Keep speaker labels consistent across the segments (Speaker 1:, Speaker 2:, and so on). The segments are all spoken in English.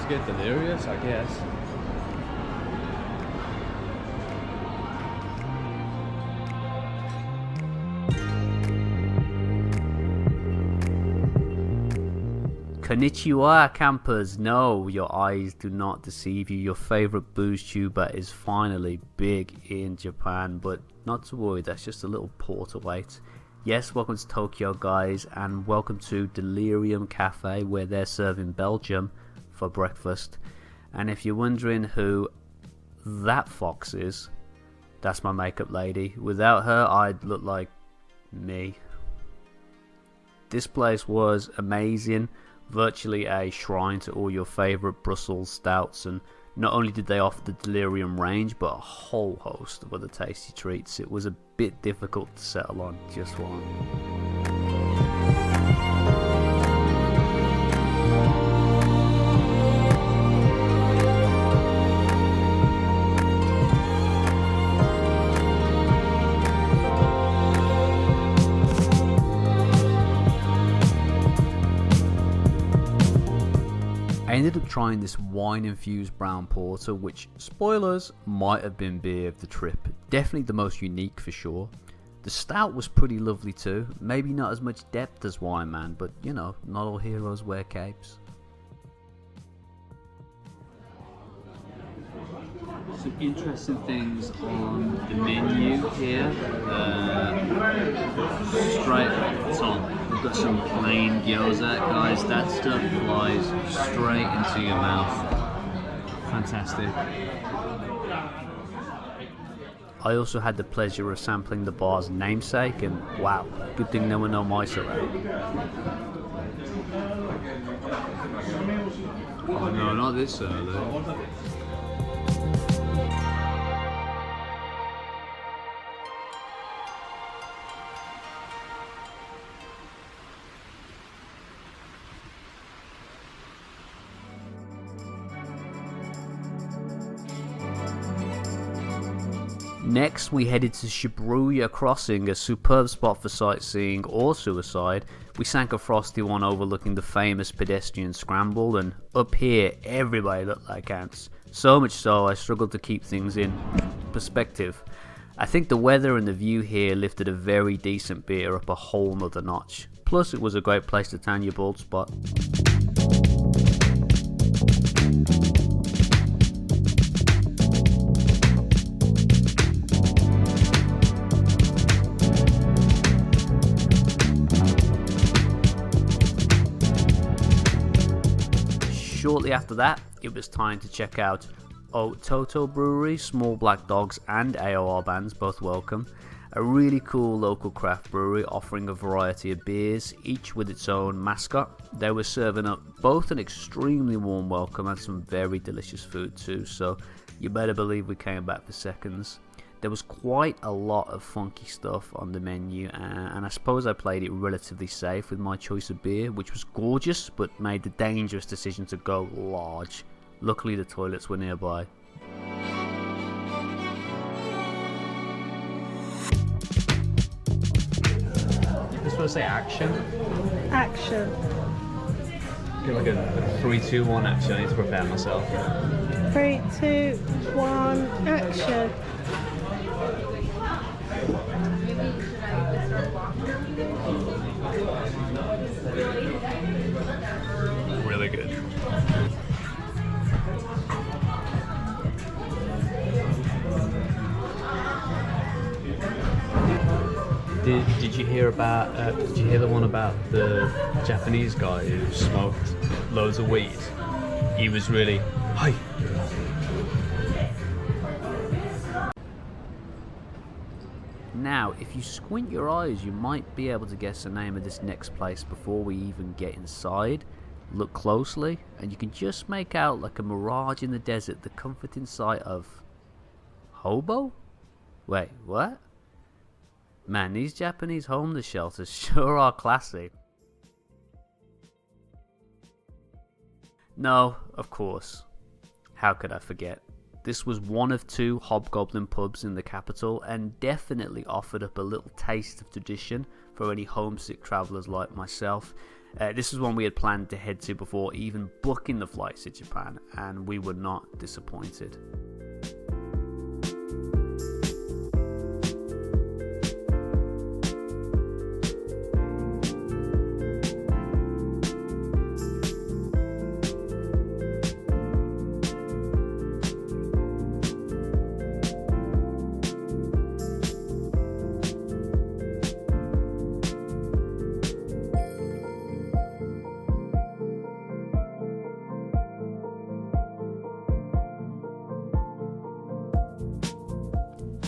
Speaker 1: to get delirious, I guess.
Speaker 2: Konnichiwa campers, no, your eyes do not deceive you. Your favourite booze tuber is finally big in Japan, but not to worry, that's just a little port await. Yes, welcome to Tokyo guys, and welcome to Delirium Café, where they're serving Belgium for breakfast. And if you're wondering who that fox is, that's my makeup lady. Without her, I'd look like me. This place was amazing. Virtually a shrine to all your favourite Brussels stouts, and not only did they offer the Delirium range, but a whole host of other tasty treats. It was a bit difficult to settle on just one. I ended up trying this wine-infused brown porter, which, spoilers, might have been beer of the trip. Definitely the most unique for sure. The stout was pretty lovely too. Maybe not as much depth as Wine Man, but you know, not all heroes wear capes. Some interesting things on the menu here. Straight off the top, we've got some plain gyoza, guys. That stuff flies straight into your mouth. Fantastic. I also had the pleasure of sampling the bar's namesake, and wow, good thing there were no mice around. Oh no, not this early. Next, we headed to Shibuya Crossing, a superb spot for sightseeing or suicide. We sank a frosty one overlooking the famous pedestrian scramble, and up here, everybody looked like ants. So much so, I struggled to keep things in perspective. I think the weather and the view here lifted a very decent beer up a whole nother notch. Plus, it was a great place to tan your bald spot. Shortly after that, it was time to check out Ottotto Brewery, small black dogs and AOR bands, both welcome. A really cool local craft brewery offering a variety of beers, each with its own mascot. They were serving up both an extremely warm welcome and some very delicious food too, so you better believe we came back for seconds. There was quite a lot of funky stuff on the menu, and I suppose I played it relatively safe with my choice of beer, which was gorgeous, but made the dangerous decision to go large. Luckily the toilets were nearby.
Speaker 1: You're supposed to say action?
Speaker 3: Action.
Speaker 1: Get like a 3, 2, 1 action. I need to prepare myself.
Speaker 3: 3, 2, 1, action.
Speaker 1: Really good. Did you hear about? Did you hear the one about the Japanese guy who smoked loads of weed? He was really hi.
Speaker 2: Now, if you squint your eyes, you might be able to guess the name of this next place before we even get inside. Look closely, and you can just make out like a mirage in the desert the comforting sight of Hobo? Wait, what? Man, these Japanese homeless shelters sure are classy. No, of course. How could I forget? This was one of 2 Hobgoblin pubs in the capital, and definitely offered up a little taste of tradition for any homesick travellers like myself. This was one we had planned to head to before even booking the flights to Japan, and we were not disappointed.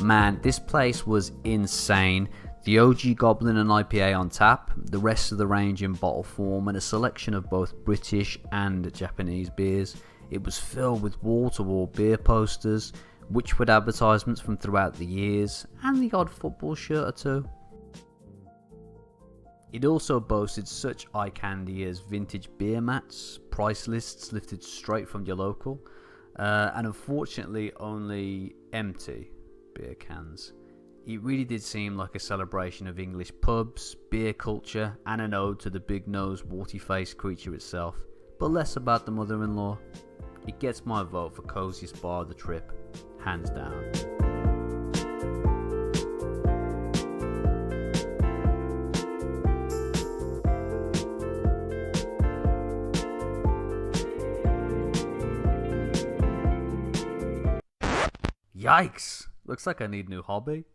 Speaker 2: Man, this place was insane. The OG Goblin and IPA on tap, the rest of the range in bottle form, and a selection of both British and Japanese beers. It was filled with wall-to-wall beer posters, Witchwood advertisements from throughout the years, and the odd football shirt or two. It also boasted such eye candy as vintage beer mats, price lists lifted straight from your local, and unfortunately only empty beer cans. It really did seem like a celebration of English pubs, beer culture, and an ode to the big-nosed, warty-faced creature itself, but less about the mother-in-law. It gets my vote for coziest bar of the trip, hands down. Yikes! Looks like I need a new hobby.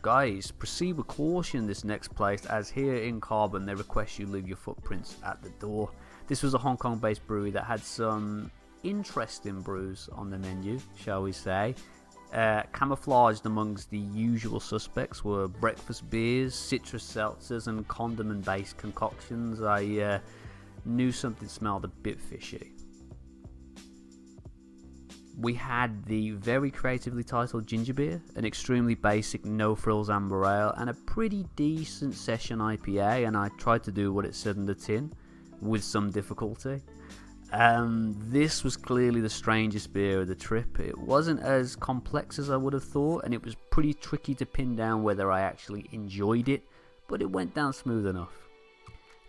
Speaker 2: Guys, proceed with caution in this next place, as here in Carbon they request you leave your footprints at the door. This was a Hong Kong based brewery that had some interesting brews on the menu, shall we say. Camouflaged amongst the usual suspects were breakfast beers, citrus seltzers and condiment based concoctions. I knew something smelled a bit fishy. We had the very creatively titled ginger beer, an extremely basic no-frills amber ale, and a pretty decent session IPA, and I tried to do what it said in the tin, with some difficulty. This was clearly the strangest beer of the trip. It wasn't as complex as I would have thought, and it was pretty tricky to pin down whether I actually enjoyed it, but it went down smooth enough.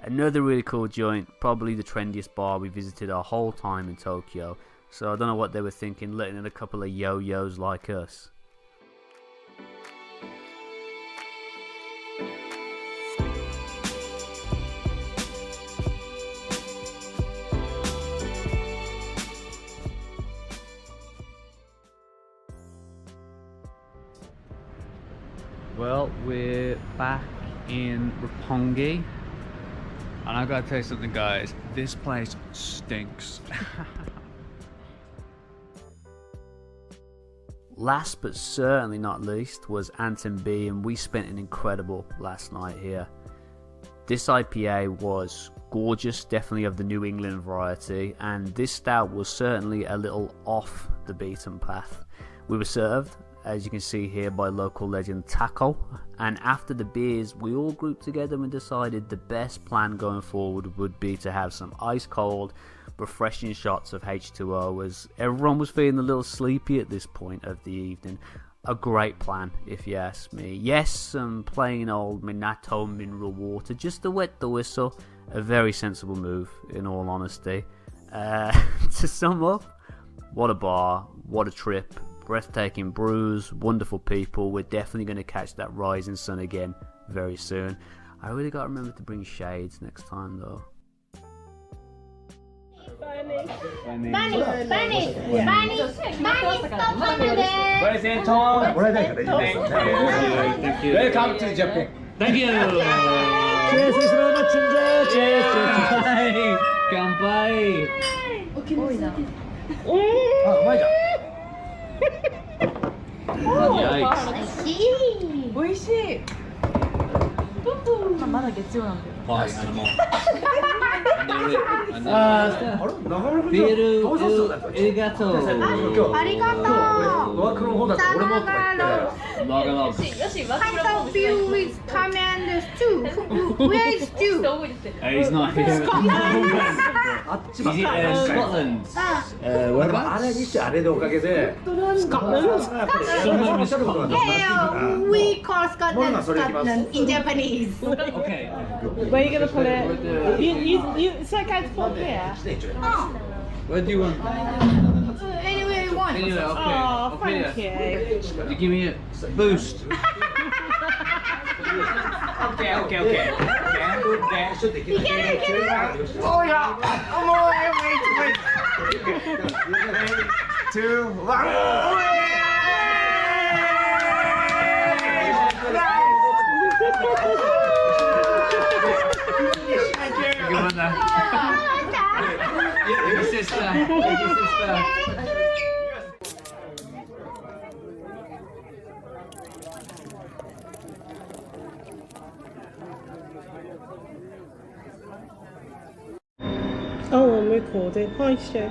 Speaker 2: Another really cool joint, probably the trendiest bar we visited our whole time in Tokyo. So I don't know what they were thinking, letting in a couple of yo-yos like us.
Speaker 1: Well, we're back in Roppongi, and I gotta tell you something, guys. This place stinks.
Speaker 2: Last but certainly not least was Anton B, and we spent an incredible last night here. This IPA was gorgeous, definitely of the New England variety, and this stout was certainly a little off the beaten path. We were served, as you can see here, by local legend Taco, and after the beers we all grouped together and decided the best plan going forward would be to have some ice cold refreshing shots of H2O, as everyone was feeling a little sleepy at this point of the evening. A great plan, if you ask me. Yes, some plain old Minato mineral water just to wet the whistle. A very sensible move, in all honesty. To sum up, what a bar, what a trip, breathtaking brews, wonderful people. We're definitely going to catch that rising sun again very soon. I really got to remember to bring shades next time though.
Speaker 4: Welcome to Japan.
Speaker 1: Thank you! Cheers! Kanpai! Yikes.
Speaker 5: 美味しい。まだ月曜なんだよ。
Speaker 1: party animal.
Speaker 4: I Bill with command stew. Where is stew?
Speaker 1: He's not here at the moment. He's in Scotland.
Speaker 5: あれにしてあれでおかげで
Speaker 3: Scotland?
Speaker 4: Yeah, we call Scotland Scotland in Japanese.
Speaker 1: Okay.
Speaker 3: Where are you going to put it? It's okay to put here?
Speaker 1: Where do you want?
Speaker 4: Anywhere you want.
Speaker 1: Anyway, okay.
Speaker 3: Oh, thank you.
Speaker 1: You give me a boost. Okay.
Speaker 5: Oh yeah! Oh, wait. 3, 2, 1.
Speaker 1: Your sister.
Speaker 3: Oh, I'm recording. Hi, Stu.